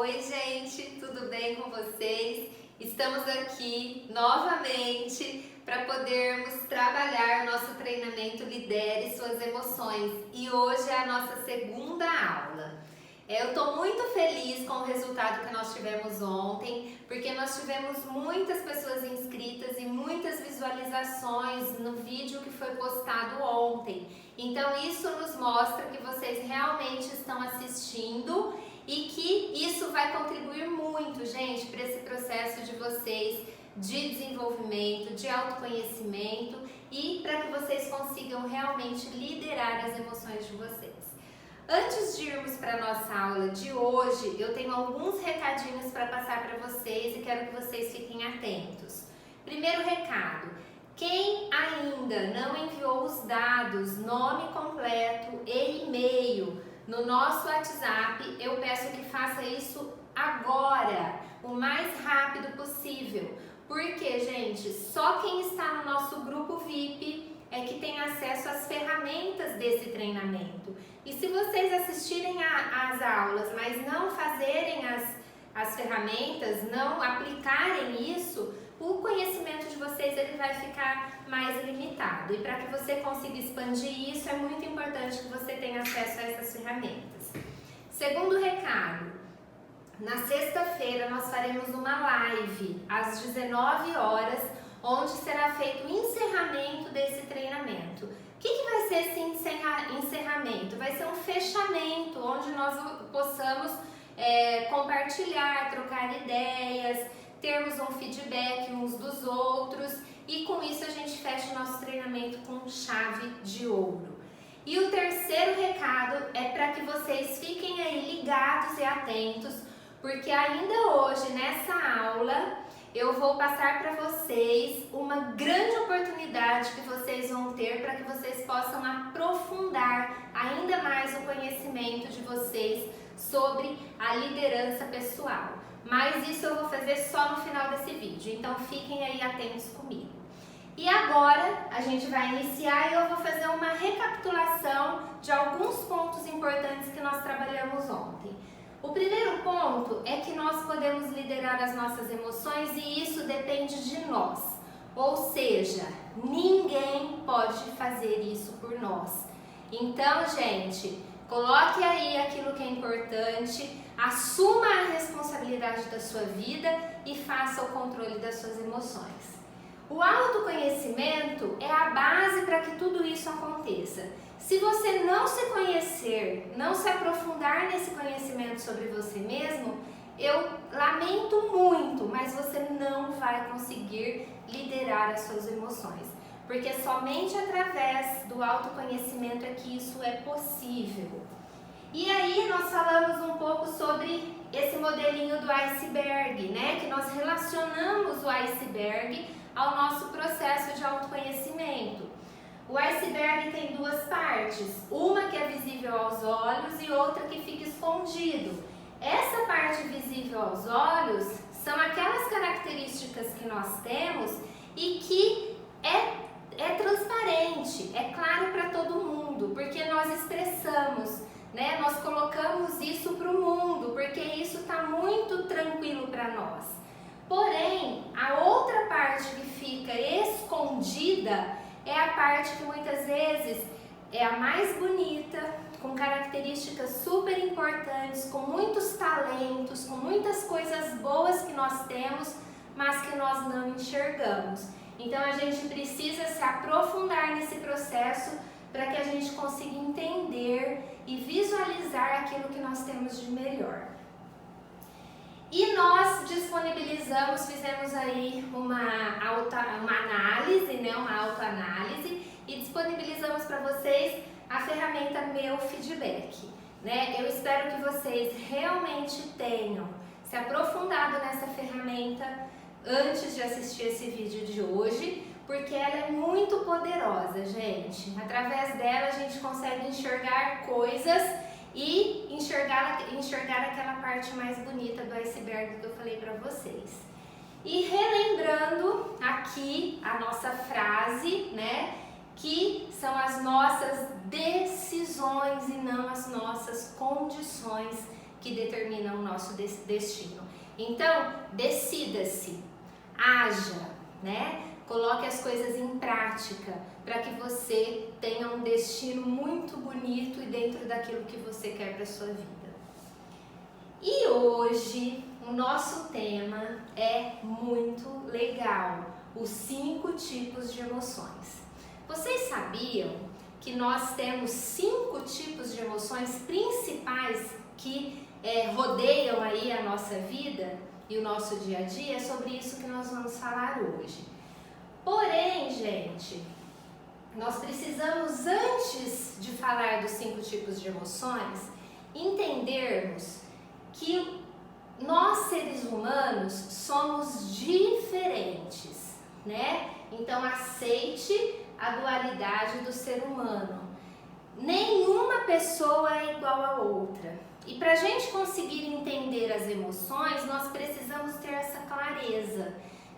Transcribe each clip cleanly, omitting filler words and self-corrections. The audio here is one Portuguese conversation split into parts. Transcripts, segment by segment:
Oi gente, tudo bem com vocês? Estamos aqui novamente para podermos trabalhar nosso treinamento Lidere Suas Emoções e hoje é a nossa segunda aula. Eu estou muito feliz com o resultado que nós tivemos ontem, porque nós tivemos muitas pessoas inscritas e muitas visualizações no vídeo que foi postado ontem. Então isso nos mostra que vocês realmente estão assistindo e que isso vai contribuir muito, gente, para esse processo de vocês de desenvolvimento, de autoconhecimento e para que vocês consigam realmente liderar as emoções de vocês. Antes de irmos para a nossa aula de hoje, eu tenho alguns recadinhos para passar para vocês e quero que vocês fiquem atentos. Primeiro recado, quem ainda não enviou os dados, nome completo e e-mail no nosso WhatsApp, eu peço que faça isso agora, o mais rápido possível. Porque, gente, só quem está no nosso grupo VIP é que tem acesso às ferramentas desse treinamento. E se vocês assistirem às aulas, mas não fazerem as ferramentas, não aplicarem isso, o conhecimento de vocês ele vai ficar mais limitado. E para que você consiga expandir isso, é muito importante que você tenha acesso a essas ferramentas. Segundo recado, na sexta-feira nós faremos uma live às 19 horas, onde será feito o encerramento desse treinamento. O que vai ser esse encerramento? Vai ser um fechamento, onde nós possamos compartilhar, trocar ideias, termos um feedback uns dos outros e com isso a gente fecha o nosso treinamento com chave de ouro. E o terceiro recado é para que vocês fiquem aí ligados e atentos, porque ainda hoje, nessa aula, eu vou passar para vocês uma grande oportunidade que vocês vão ter para que vocês possam aprofundar ainda mais o conhecimento de vocês sobre a liderança pessoal. Mas isso eu vou fazer só no final desse vídeo, então fiquem aí atentos comigo. E agora a gente vai iniciar e eu vou fazer uma recapitulação de alguns pontos importantes que nós trabalhamos ontem. O primeiro ponto é que nós podemos liderar as nossas emoções e isso depende de nós. Ou seja, ninguém pode fazer isso por nós. Então, gente, coloque aí aquilo que é importante, assuma a responsabilidade da sua vida e faça o controle das suas emoções. O autoconhecimento é a base para que tudo isso aconteça. Se você não se conhecer, não se aprofundar nesse conhecimento sobre você mesmo, eu lamento muito, mas você não vai conseguir liderar as suas emoções. Porque somente através do autoconhecimento é que isso é possível. E aí nós falamos um pouco sobre esse modelinho do iceberg, né? Que nós relacionamos o iceberg ao nosso processo de autoconhecimento. O iceberg tem duas partes, uma que é visível aos olhos e outra que fica escondido. Essa parte visível aos olhos são aquelas características que nós temos e que é transparente, é claro para todo mundo, porque nós expressamos, né? Nós colocamos isso para o mundo, porque isso está muito tranquilo para nós. Porém, a outra parte que fica escondida é a parte que muitas vezes é a mais bonita, com características super importantes, com muitos talentos, com muitas coisas boas que nós temos, mas que nós não enxergamos. Então a gente precisa se aprofundar nesse processo para que a gente consiga entender e visualizar aquilo que nós temos de melhor. E nós disponibilizamos, fizemos aí uma análise, né, uma autoanálise e disponibilizamos para vocês a ferramenta Meu Feedback, né? Eu espero que vocês realmente tenham se aprofundado nessa ferramenta antes de assistir esse vídeo de hoje, porque ela é muito poderosa, gente. Através dela a gente consegue enxergar coisas e enxergar aquela parte mais bonita do iceberg que eu falei para vocês. E relembrando aqui a nossa frase, né, que são as nossas decisões e não as nossas condições que determinam o nosso destino. Então, decida-se, haja, né? Coloque as coisas em prática para que você tenha um destino muito bonito e dentro daquilo que você quer para a sua vida. E hoje o nosso tema é muito legal, os 5 tipos de emoções. Vocês sabiam que nós temos 5 tipos de emoções principais que rodeiam aí a nossa vida e o nosso dia a dia? É sobre isso que nós vamos falar hoje. Porém, gente, nós precisamos, antes de falar dos 5 tipos de emoções, entendermos que nós, seres humanos, somos diferentes, né? Então, aceite a dualidade do ser humano. Nenhuma pessoa é igual a outra. E para a gente conseguir entender as emoções, nós precisamos ter essa clareza,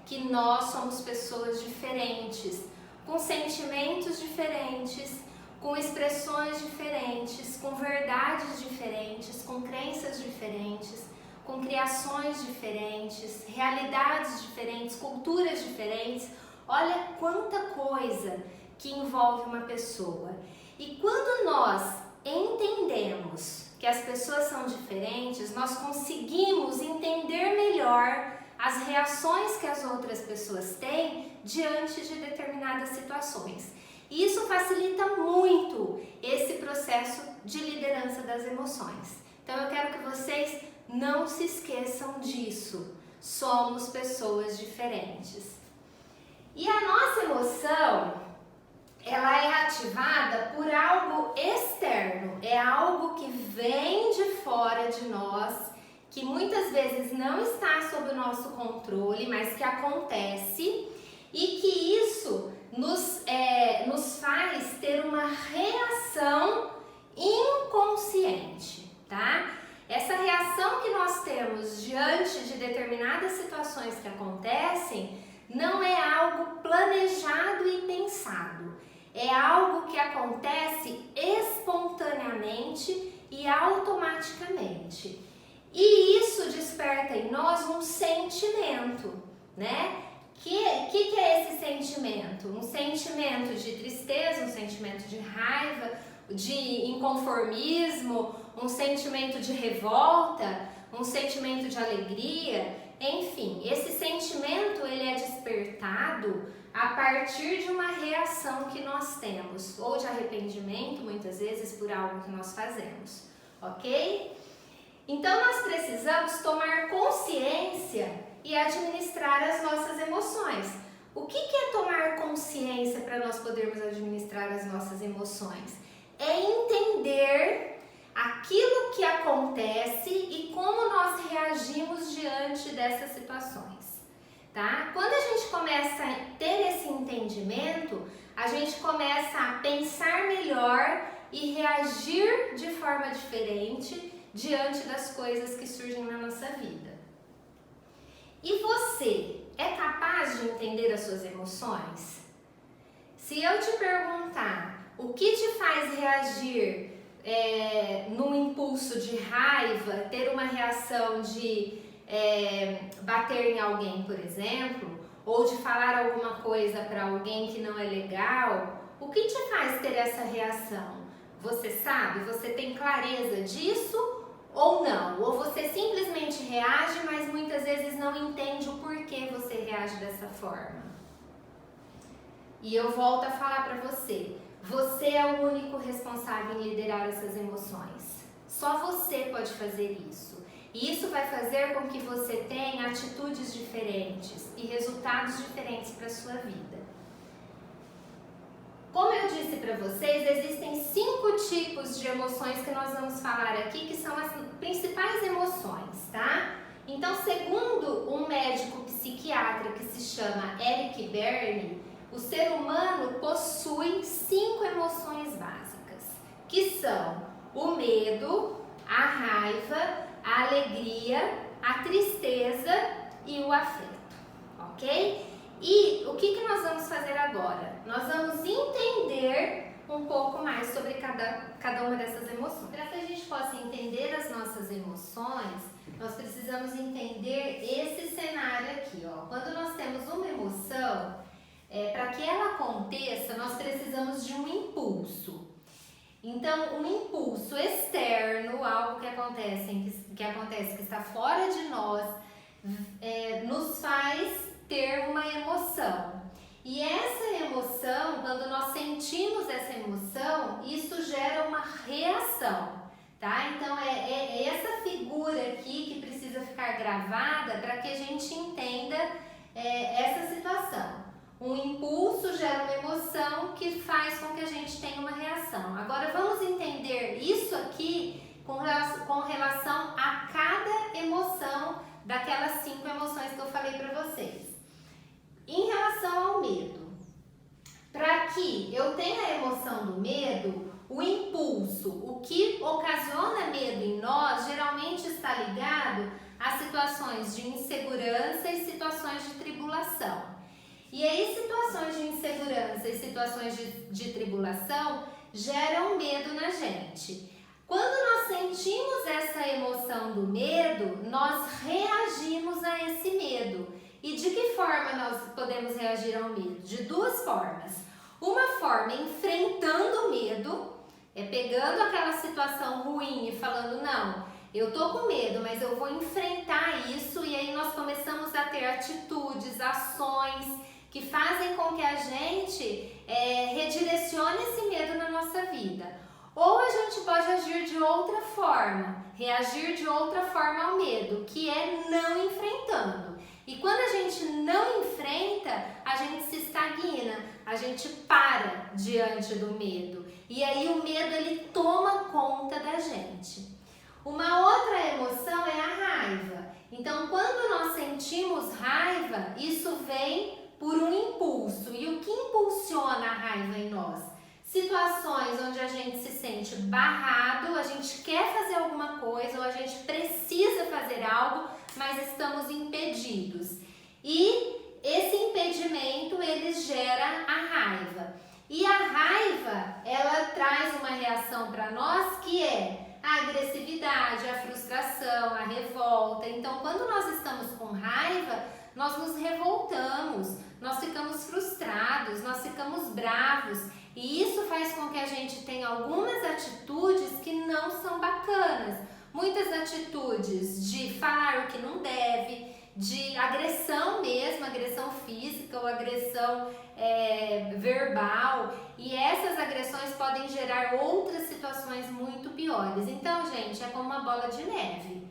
que nós somos pessoas diferentes, com sentimentos diferentes, com expressões diferentes, com verdades diferentes, com crenças diferentes, com criações diferentes, realidades diferentes, culturas diferentes. Olha quanta coisa que envolve uma pessoa. E quando nós entendemos que as pessoas são diferentes, nós conseguimos entender melhor as reações que as outras pessoas têm diante de determinadas situações. E isso facilita muito esse processo de liderança das emoções. Então eu quero que vocês não se esqueçam disso. Somos pessoas diferentes. E a nossa emoção, ela é ativada por algo externo, é algo que vem de fora de nós, que muitas vezes não está sob o nosso controle, mas que acontece e que isso nos faz ter uma reação inconsciente, tá? Essa reação que nós temos diante de determinadas situações que acontecem não é algo planejado e pensado, é algo que acontece espontaneamente e automaticamente. E isso desperta em nós um sentimento, né? Que é esse sentimento? Um sentimento de tristeza, um sentimento de raiva, de inconformismo, um sentimento de revolta, um sentimento de alegria. Enfim, esse sentimento ele é despertado a partir de uma reação que nós temos, ou de arrependimento, muitas vezes, por algo que nós fazemos, ok? Então, nós precisamos tomar consciência e administrar as nossas emoções. O que é tomar consciência para nós podermos administrar as nossas emoções? É entender aquilo que acontece e como nós reagimos diante dessas situações, tá? Quando a gente começa a ter esse entendimento, a gente começa a pensar melhor e reagir de forma diferente diante das coisas que surgem na nossa vida. E você é capaz de entender as suas emoções? Se eu te perguntar o que te faz reagir num impulso de raiva, ter uma reação de bater em alguém, por exemplo, ou de falar alguma coisa para alguém que não é legal, o que te faz ter essa reação? Você sabe? Você tem clareza disso? Ou não, ou você simplesmente reage, mas muitas vezes não entende o porquê você reage dessa forma. E eu volto a falar para você, você é o único responsável em liderar essas emoções. Só você pode fazer isso. E isso vai fazer com que você tenha atitudes diferentes e resultados diferentes para a sua vida. Como eu disse para vocês, existem 5 tipos de emoções que nós vamos falar aqui, que são as principais emoções, tá? Então, segundo um médico psiquiatra que se chama Eric Berne, o ser humano possui 5 emoções básicas, que são o medo, a raiva, a alegria, a tristeza e o afeto, ok? E o que nós vamos fazer agora? Nós vamos entender um pouco mais sobre cada uma dessas emoções. Para que a gente possa entender as nossas emoções, nós precisamos entender esse cenário aqui, ó. Quando nós temos uma emoção, para que ela aconteça, nós precisamos de um impulso. Então, um impulso externo, algo que acontece que está fora de nós, nos faz ter uma emoção. E essa emoção, quando nós sentimos essa emoção, isso gera uma reação, tá? Então, é essa figura aqui que precisa ficar gravada para que a gente entenda essa situação. Um impulso gera uma emoção que faz com que a gente tenha uma reação. Agora vamos entender isso aqui com relação a cada emoção daquelas 5 emoções que eu falei para vocês. Em relação ao medo, para que eu tenha a emoção do medo, o impulso, o que ocasiona medo em nós, geralmente está ligado a situações de insegurança e situações de tribulação. E aí, situações de insegurança e situações de tribulação geram medo na gente. Quando nós sentimos essa emoção do medo, nós reagimos a esse medo. E de que forma nós podemos reagir ao medo? De 2 formas. Uma forma enfrentando o medo, pegando aquela situação ruim e falando, não, eu tô com medo, mas eu vou enfrentar isso, e aí nós começamos a ter atitudes, ações que fazem com que a gente redirecione esse medo na nossa vida. Ou a gente pode agir de outra forma, reagir de outra forma ao medo, que é não enfrentando. E quando a gente não enfrenta, a gente se estagna, a gente para diante do medo. E aí o medo, ele toma conta da gente. Uma outra emoção é a raiva. Então, quando nós sentimos raiva, isso vem por um impulso. E o que impulsiona a raiva em nós? Situações onde a gente se sente barrado, a gente quer fazer alguma coisa ou a gente precisa fazer algo, mas estamos impedidos. E esse impedimento, ele gera a raiva. E a raiva, ela traz uma reação para nós que é a agressividade, a frustração, a revolta. Então, quando nós estamos com raiva, nós nos revoltamos, nós ficamos frustrados, nós ficamos bravos, e isso faz com que a gente tenha algumas atitudes que não são bacanas. Muitas atitudes de falar o que não deve, de agressão mesmo, agressão física ou agressão verbal, e essas agressões podem gerar outras situações muito piores. Então, gente, é como uma bola de neve.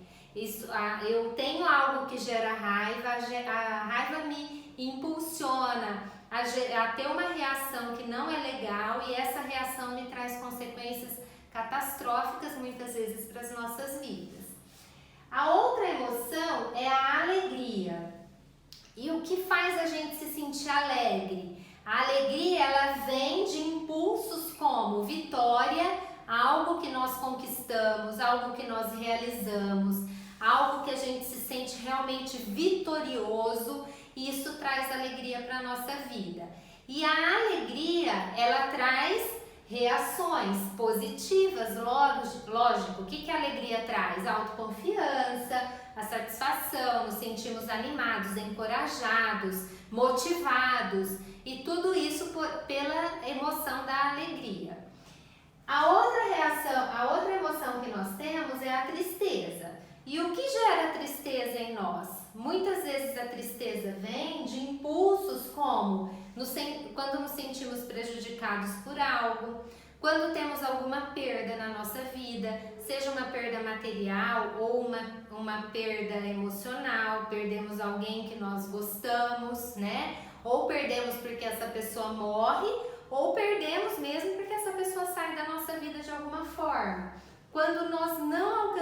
Eu tenho algo que gera raiva, a raiva me impulsiona a ter uma reação que não é legal, e essa reação me traz consequências catastróficas muitas vezes para as nossas vidas. A outra emoção é a alegria. E o que faz a gente se sentir alegre? A alegria, ela vem de impulsos como vitória, algo que nós conquistamos, algo que nós realizamos, algo que a gente se sente realmente vitorioso, e isso traz alegria para a nossa vida. E a alegria, ela traz reações positivas, lógico. O que a alegria traz? A autoconfiança, a satisfação, nos sentimos animados, encorajados, motivados, e tudo isso pela emoção da alegria. A outra emoção que nós temos é a tristeza. E o que gera tristeza em nós? Muitas vezes a tristeza vem de impulsos como quando nos sentimos prejudicados por algo, quando temos alguma perda na nossa vida, seja uma perda material ou uma perda emocional, perdemos alguém que nós gostamos, né? Ou perdemos porque essa pessoa morre, ou perdemos mesmo porque essa pessoa sai da nossa vida de alguma forma. Quando nós não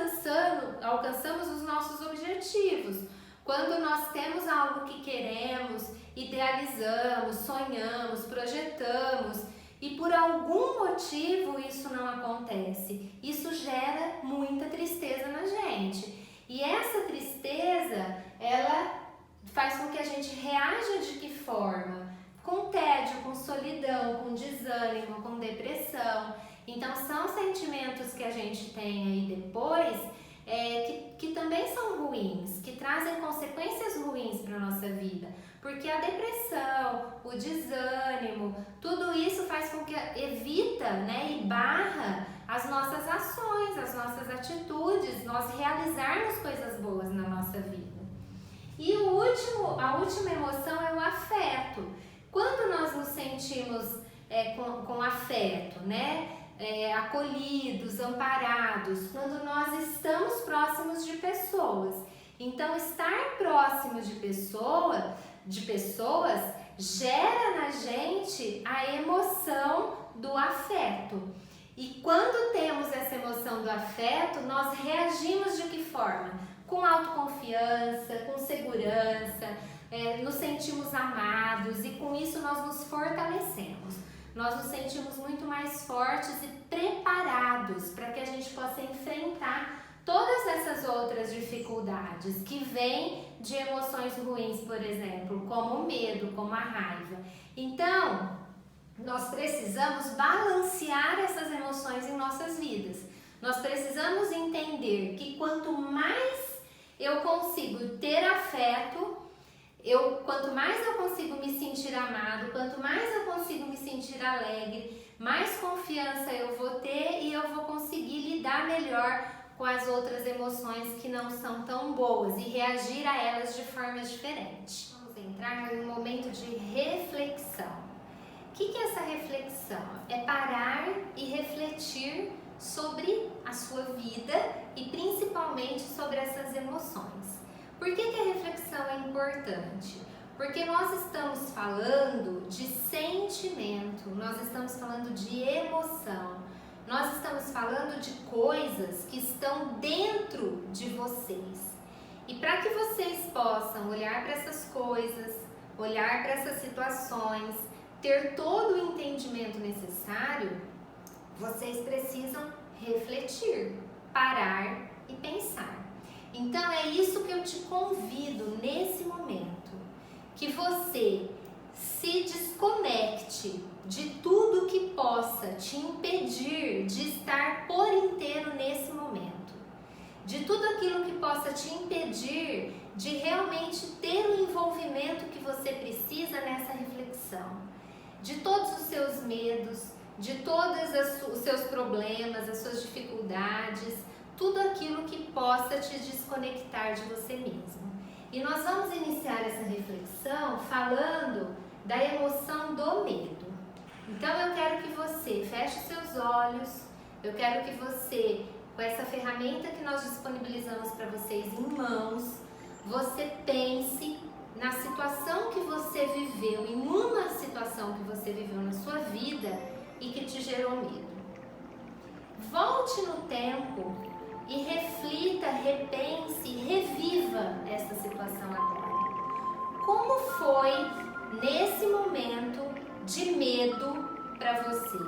alcançamos os nossos objetivos, quando nós temos algo que queremos, idealizamos, sonhamos, projetamos, e por algum motivo isso não acontece, isso gera muita tristeza na gente. E essa tristeza, ela faz com que a gente reaja de que forma? Com tédio, com solidão, com desânimo, com depressão. Então são sentimentos que a gente tem aí depois que também são ruins, que trazem consequências ruins para a nossa vida. Porque a depressão, o desânimo, tudo isso faz com que evita, né, e barra as nossas ações, as nossas atitudes, nós realizarmos coisas boas na nossa vida. E a última emoção é o afeto. Quando nós nos sentimos com afeto, né? Acolhidos, amparados, quando nós estamos próximos de pessoas. Então, estar próximos de pessoas gera na gente a emoção do afeto. E quando temos essa emoção do afeto, nós reagimos de que forma? Com autoconfiança, com segurança, nos sentimos amados e com isso nós nos fortalecemos. Nós nos sentimos muito mais fortes e preparados para que a gente possa enfrentar todas essas outras dificuldades que vêm de emoções ruins, por exemplo, como o medo, como a raiva. Então, nós precisamos balancear essas emoções em nossas vidas. Nós precisamos entender que quanto mais eu consigo ter afeto, quanto mais eu consigo me sentir amado, quanto mais eu consigo me sentir alegre, mais confiança eu vou ter e eu vou conseguir lidar melhor com as outras emoções que não são tão boas e reagir a elas de forma diferente. Vamos entrar em um momento de reflexão. O que é essa reflexão? É parar e refletir sobre a sua vida e principalmente sobre essas emoções. Por que a reflexão é importante? Porque nós estamos falando de sentimento, nós estamos falando de emoção, nós estamos falando de coisas que estão dentro de vocês. E para que vocês possam olhar para essas coisas, olhar para essas situações, ter todo o entendimento necessário, vocês precisam refletir, parar e pensar. Então é isso que eu te convido nesse momento, que você se desconecte de tudo que possa te impedir de estar por inteiro nesse momento, de tudo aquilo que possa te impedir de realmente ter o envolvimento que você precisa nessa reflexão, de todos os seus medos, de todos os seus problemas, as suas dificuldades, tudo aquilo que possa te desconectar de você mesmo. E nós vamos iniciar essa reflexão falando da emoção do medo. Então eu quero que você feche seus olhos, eu quero que você, com essa ferramenta que nós disponibilizamos para vocês em mãos, você pense na situação que você viveu, em uma situação que você viveu na sua vida e que te gerou medo. Volte no tempo e reflita, repense, reviva essa situação agora. Como foi nesse momento de medo para você?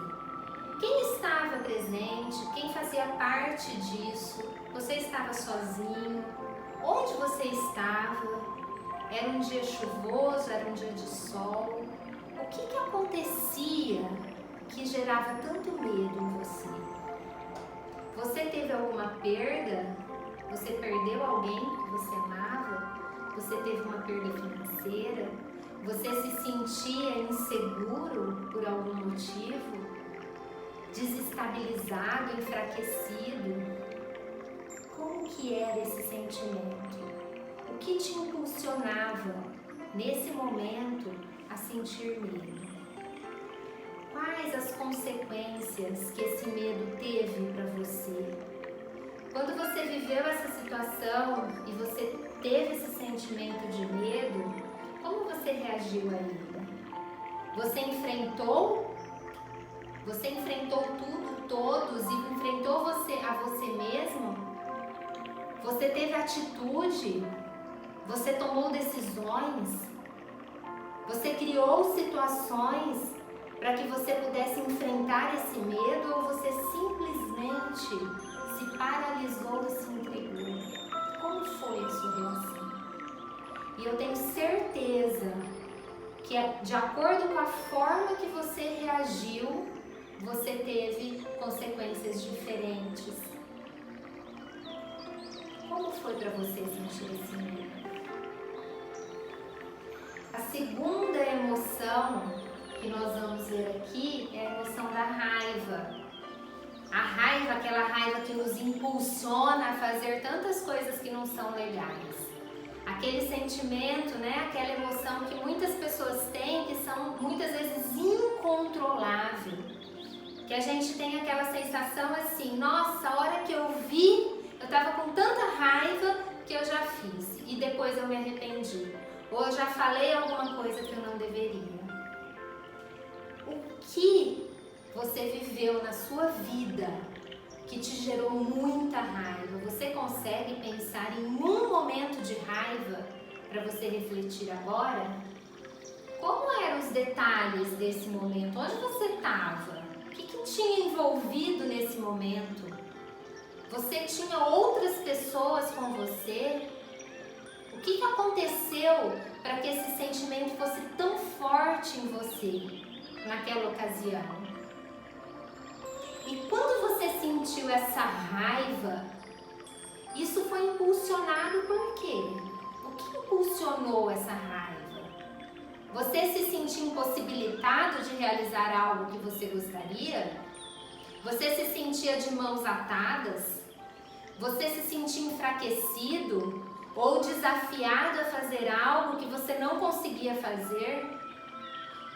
Quem estava presente? Quem fazia parte disso? Você estava sozinho? Onde você estava? Era um dia chuvoso? Era um dia de sol? O que acontecia que gerava tanto medo em você? Você teve alguma perda? Você perdeu alguém que você amava? Você teve uma perda financeira? Você se sentia inseguro por algum motivo? Desestabilizado, enfraquecido? Como que era esse sentimento? O que te impulsionava nesse momento a sentir medo? Quais as consequências que esse medo teve para você? Quando você viveu essa situação e você teve esse sentimento de medo, como você reagiu a ele? Você enfrentou? Você enfrentou tudo, todos e enfrentou a você mesmo? Você teve atitude? Você tomou decisões? Você criou situações para que você pudesse enfrentar esse medo ou você simplesmente se paralisou e se entregou? Como foi a sua reação? E eu tenho certeza que de acordo com a forma que você reagiu, você teve consequências diferentes. Como foi para você sentir esse medo? A segunda emoção que nós vamos ver aqui é a emoção da raiva. A raiva, aquela raiva que nos impulsiona a fazer tantas coisas que não são legais. Aquele sentimento, né? Aquela emoção que muitas pessoas têm, que são muitas vezes incontrolável. Que a gente tem aquela sensação assim, nossa, a hora que eu vi, eu estava com tanta raiva que eu já fiz e depois eu me arrependi. Ou eu já falei alguma coisa que eu não deveria. O que você viveu na sua vida que te gerou muita raiva? Você consegue pensar em um momento de raiva para você refletir agora? Como eram os detalhes desse momento? Onde você estava? O que tinha envolvido nesse momento? Você tinha outras pessoas com você? O que aconteceu para que esse sentimento fosse tão forte em você naquela ocasião? E quando você sentiu essa raiva, isso foi impulsionado por quê? O que impulsionou essa raiva? Você se sentiu impossibilitado de realizar algo que você gostaria? Você se sentia de mãos atadas? Você se sentia enfraquecido ou desafiado a fazer algo que você não conseguia fazer?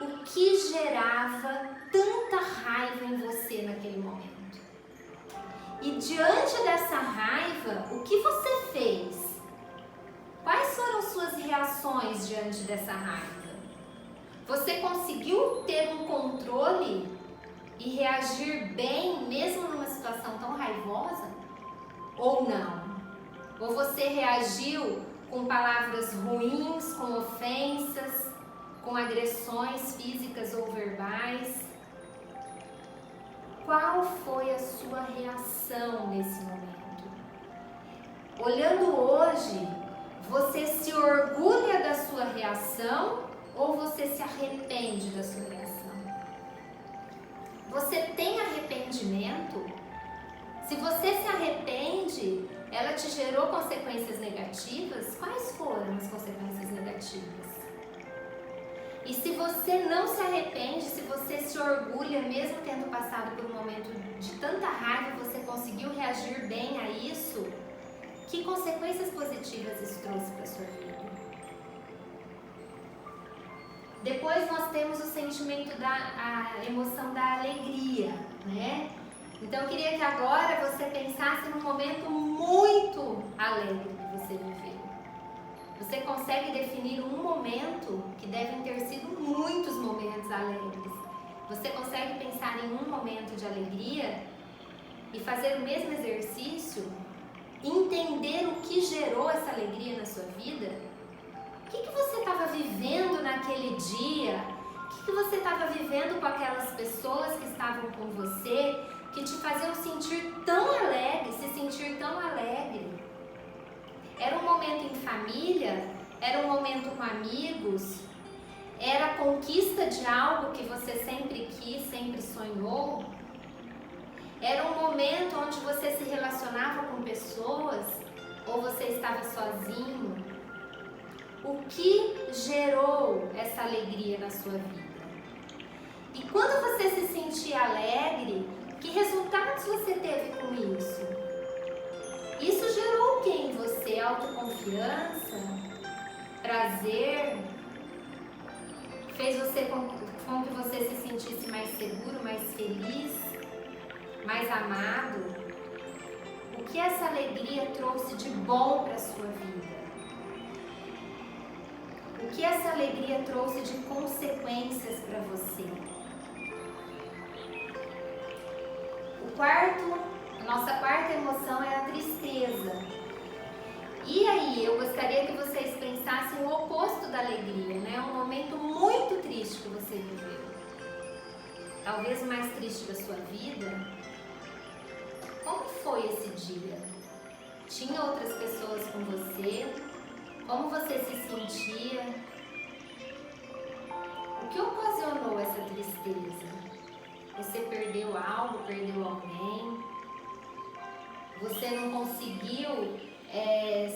O que gerava tanta raiva em você naquele momento? E diante dessa raiva, o que você fez? Quais foram suas reações diante dessa raiva? Você conseguiu ter um controle e reagir bem mesmo numa situação tão raivosa? Ou não? Ou você reagiu com palavras ruins, com ofensas, com agressões físicas ou verbais? Qual foi a sua reação nesse momento? Olhando hoje, você se orgulha da sua reação ou você se arrepende da sua reação? Você tem arrependimento? Se você se arrepende, ela te gerou consequências negativas? Quais foram as consequências negativas? E se você não se arrepende, se você se orgulha, mesmo tendo passado por um momento de tanta raiva, você conseguiu reagir bem a isso, que consequências positivas isso trouxe para a sua vida? Depois nós temos o sentimento a emoção da alegria, né? Então eu queria que agora você pensasse num momento muito alegre que você viveu. Você consegue definir um momento, que devem ter sido muitos momentos alegres. Você consegue pensar em um momento de alegria e fazer o mesmo exercício? Entender o que gerou essa alegria na sua vida? O que você estava vivendo naquele dia? O que você estava vivendo com aquelas pessoas que estavam com você, que te faziam sentir tão alegre, se sentir tão alegre? Era um momento em família? Era um momento com amigos? Era a conquista de algo que você sempre quis, sempre sonhou? Era um momento onde você se relacionava com pessoas? Ou você estava sozinho? O que gerou essa alegria na sua vida? E quando você se sentia alegre, que resultados você teve com isso? Isso gerou o que em você? Autoconfiança? Prazer? Fez você com que você se sentisse mais seguro, mais feliz, mais amado? O que essa alegria trouxe de bom para a sua vida? O que essa alegria trouxe de consequências para você? A nossa quarta emoção é a tristeza. E aí, eu gostaria que vocês pensassem o oposto da alegria, né? Um momento muito triste que você viveu. Talvez o mais triste da sua vida. Como foi esse dia? Tinha outras pessoas com você? Como você se sentia? que ocasionou essa tristeza? Você perdeu algo, perdeu alguém? Você não conseguiu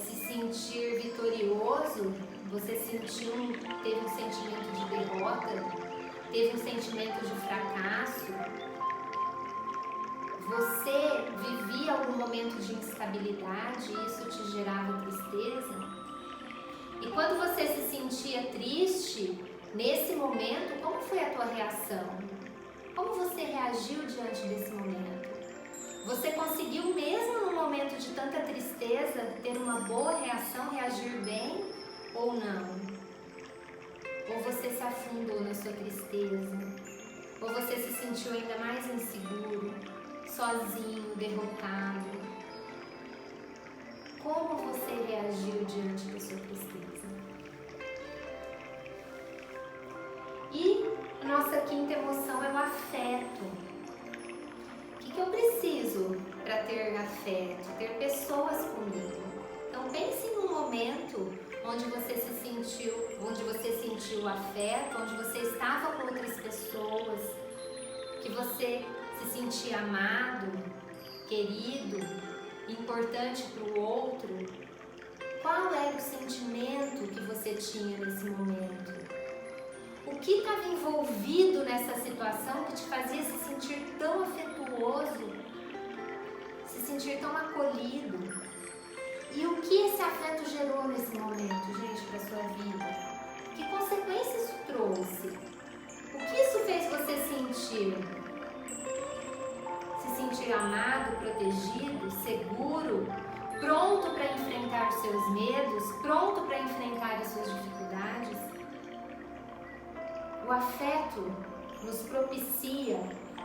se sentir vitorioso? Você teve um sentimento de derrota? Teve um sentimento de fracasso? Você vivia algum momento de instabilidade e isso te gerava tristeza? E quando você se sentia triste, nesse momento, como foi a tua reação? Como você reagiu diante desse momento? Você conseguiu, mesmo num momento de tanta tristeza, ter uma boa reação, reagir bem ou não? Ou você se afundou na sua tristeza? Ou você se sentiu ainda mais inseguro, sozinho, derrotado? Como você reagiu diante da sua tristeza? E a nossa quinta emoção é o afeto. O que eu preciso para ter afeto? Ter pessoas comigo. Então pense num momento onde você sentiu afeto, onde você estava com outras pessoas, que você se sentia amado, querido, importante para o outro. Qual era o sentimento que você tinha nesse momento? O que estava envolvido nessa situação que te fazia se sentir tão afetuoso, se sentir tão acolhido? E o que esse afeto gerou nesse momento, gente, para sua vida? Que consequências isso trouxe? O que isso fez você sentir? Se sentir amado, protegido, seguro, pronto para enfrentar os seus medos, pronto para enfrentar as suas dificuldades? O afeto nos propicia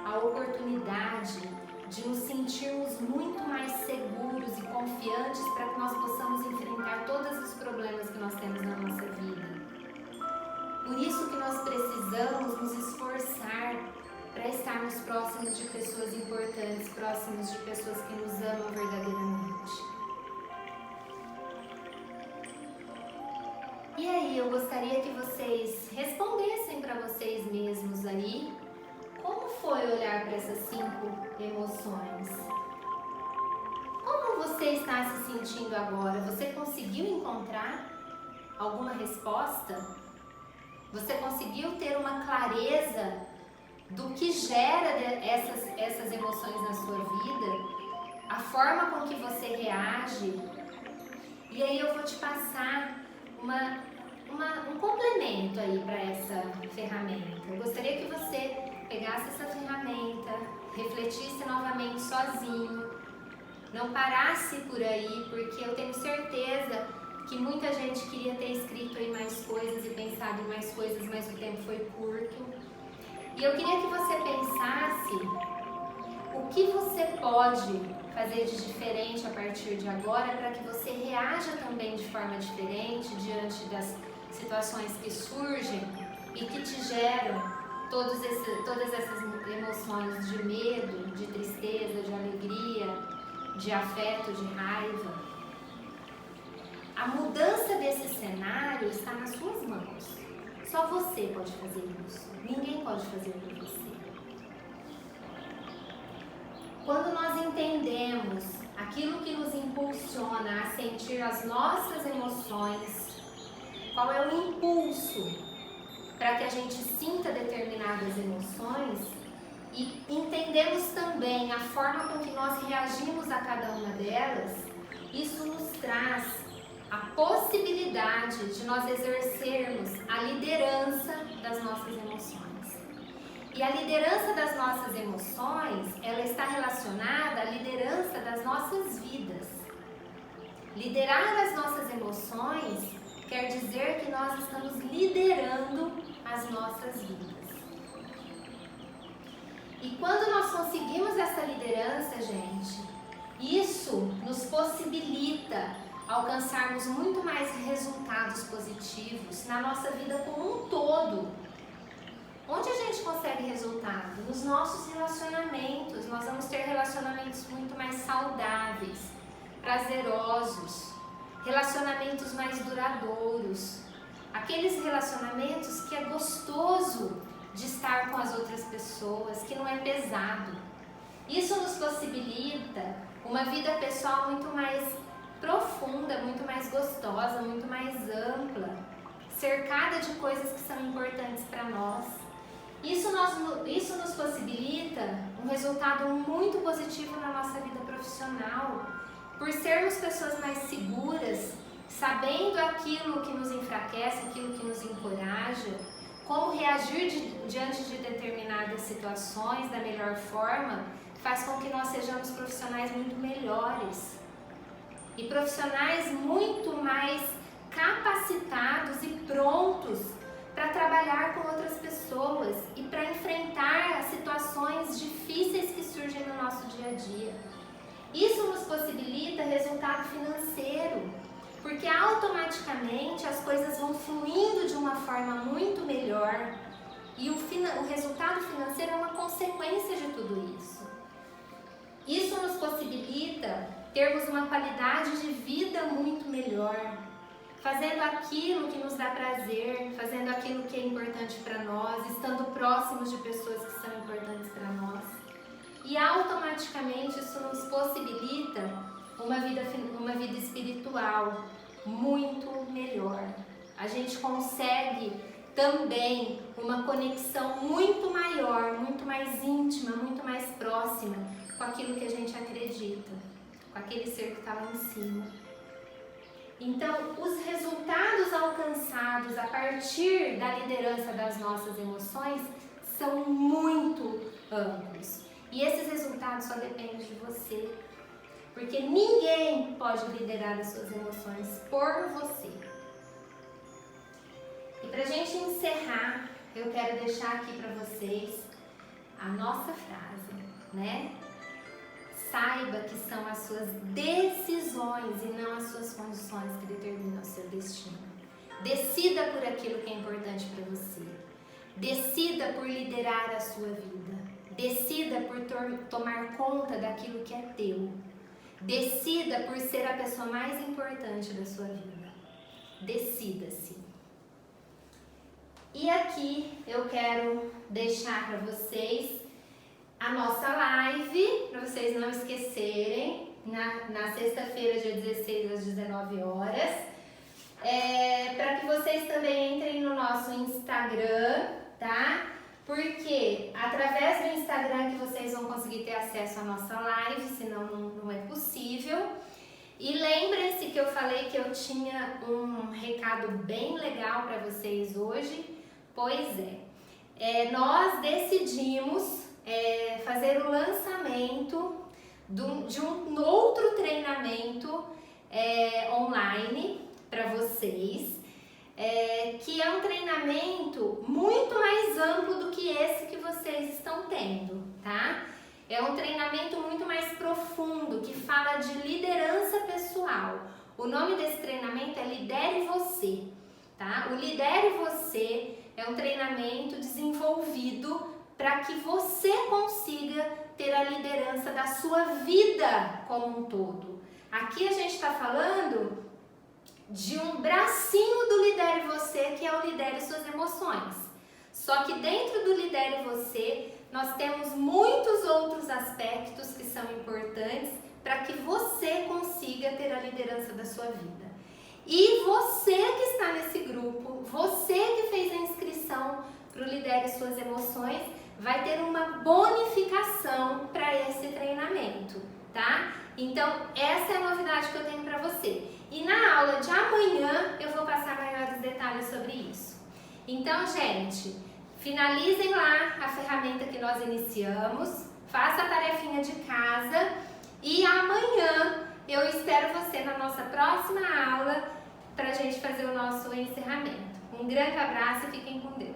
a oportunidade de nos sentirmos muito mais seguros e confiantes para que nós possamos enfrentar todos os problemas que nós temos na nossa vida. Por isso que nós precisamos nos esforçar para estarmos próximos de pessoas importantes, próximos de pessoas que nos amam verdadeiramente. E aí, eu gostaria que vocês respondessem para vocês mesmos aí, como foi olhar para essas 5 emoções? Como você está se sentindo agora? Você conseguiu encontrar alguma resposta? Você conseguiu ter uma clareza do que gera essas emoções na sua vida? A forma com que você reage? E aí eu vou te passar um complemento aí para essa ferramenta. Eu gostaria que você pegasse essa ferramenta, refletisse novamente sozinho, não parasse por aí, porque eu tenho certeza que muita gente queria ter escrito aí mais coisas e pensado em mais coisas, mas o tempo foi curto. E eu queria que você pensasse o que você pode fazer de diferente a partir de agora para que você reaja também de forma diferente diante das situações que surgem e que te geram todas essas emoções de medo, de tristeza, de alegria, de afeto, de raiva. A mudança desse cenário está nas suas mãos. Só você pode fazer isso. Ninguém pode fazer por você. Quando nós entendemos aquilo que nos impulsiona a sentir as nossas emoções, qual é o impulso para que a gente sinta determinadas emoções, e entendemos também a forma com que nós reagimos a cada uma delas, isso nos traz a possibilidade de nós exercermos a liderança das nossas emoções. E a liderança das nossas emoções, ela está relacionada à liderança das nossas vidas. Liderar as nossas emoções quer dizer que nós estamos liderando as nossas vidas. E quando nós conseguimos essa liderança, gente, isso nos possibilita alcançarmos muito mais resultados positivos na nossa vida como um todo. Onde a gente consegue resultado? Nos nossos relacionamentos. Nós vamos ter relacionamentos muito mais saudáveis, prazerosos, relacionamentos mais duradouros. aqueles relacionamentos que é gostoso de estar com as outras pessoas, que não é pesado. Isso nos possibilita uma vida pessoal muito mais profunda, muito mais gostosa, muito mais ampla, cercada de coisas que são importantes para nós. Isso nos possibilita um resultado muito positivo na nossa vida profissional, por sermos pessoas mais seguras, sabendo aquilo que nos enfraquece, aquilo que nos encoraja, como reagir diante de determinadas situações da melhor forma, faz com que nós sejamos profissionais muito melhores e profissionais muito mais capacitados e prontos para trabalhar com outras pessoas e para enfrentar as situações difíceis que surgem no nosso dia a dia. Isso nos possibilita resultado financeiro, porque automaticamente as coisas vão fluindo de uma forma muito melhor e o resultado financeiro é uma consequência de tudo isso. Isso nos possibilita termos uma qualidade de vida muito melhor, fazendo aquilo que nos dá prazer, fazendo aquilo que é importante para nós, estando próximos de pessoas que são importantes para nós. E automaticamente isso nos possibilita uma vida espiritual muito melhor. A gente consegue também uma conexão muito maior, muito mais íntima, muito mais próxima com aquilo que a gente acredita, com aquele ser que está lá em cima. Então, os resultados alcançados a partir da liderança das nossas emoções são muito amplos. E esses resultados só dependem de você, porque ninguém pode liderar as suas emoções por você. E para a gente encerrar, eu quero deixar aqui para vocês a nossa frase, né? Saiba que são as suas decisões e não as suas condições que determinam o seu destino. Decida por aquilo que é importante para você. Decida por liderar a sua vida. Decida por tomar conta daquilo que é teu. Decida por ser a pessoa mais importante da sua vida. Decida-se. E aqui eu quero deixar para vocês a nossa live, para vocês não esquecerem, na sexta-feira, dia 16, às 19 horas. Para que vocês também entrem no nosso Instagram, tá? Porque através do Instagram que vocês vão conseguir ter acesso à nossa live, senão não é possível. E lembrem-se que eu falei que eu tinha um recado bem legal para vocês hoje. Pois nós decidimos fazer o lançamento de um outro treinamento online para vocês, que é um treinamento muito mais amplo do que esse que vocês estão tendo, tá? É um treinamento muito mais profundo, que fala de liderança pessoal. O nome desse treinamento é Lidere Você, tá? O Lidere Você é um treinamento desenvolvido para que você consiga ter a liderança da sua vida como um todo. Aqui a gente está falando de um bracinho do Lidere Você, que é o Lidere Suas Emoções. Só que dentro do Lidere Você, nós temos muitos outros aspectos que são importantes para que você consiga ter a liderança da sua vida. E você que está nesse grupo, você que fez a inscrição para o Lidere Suas Emoções, vai ter uma bonificação para esse treinamento, tá? Então, essa é a novidade que eu tenho para você. E na aula de amanhã eu vou passar maiores detalhes sobre isso. Então, gente, finalizem lá a ferramenta que nós iniciamos, faça a tarefinha de casa e amanhã eu espero você na nossa próxima aula para a gente fazer o nosso encerramento. Um grande abraço e fiquem com Deus.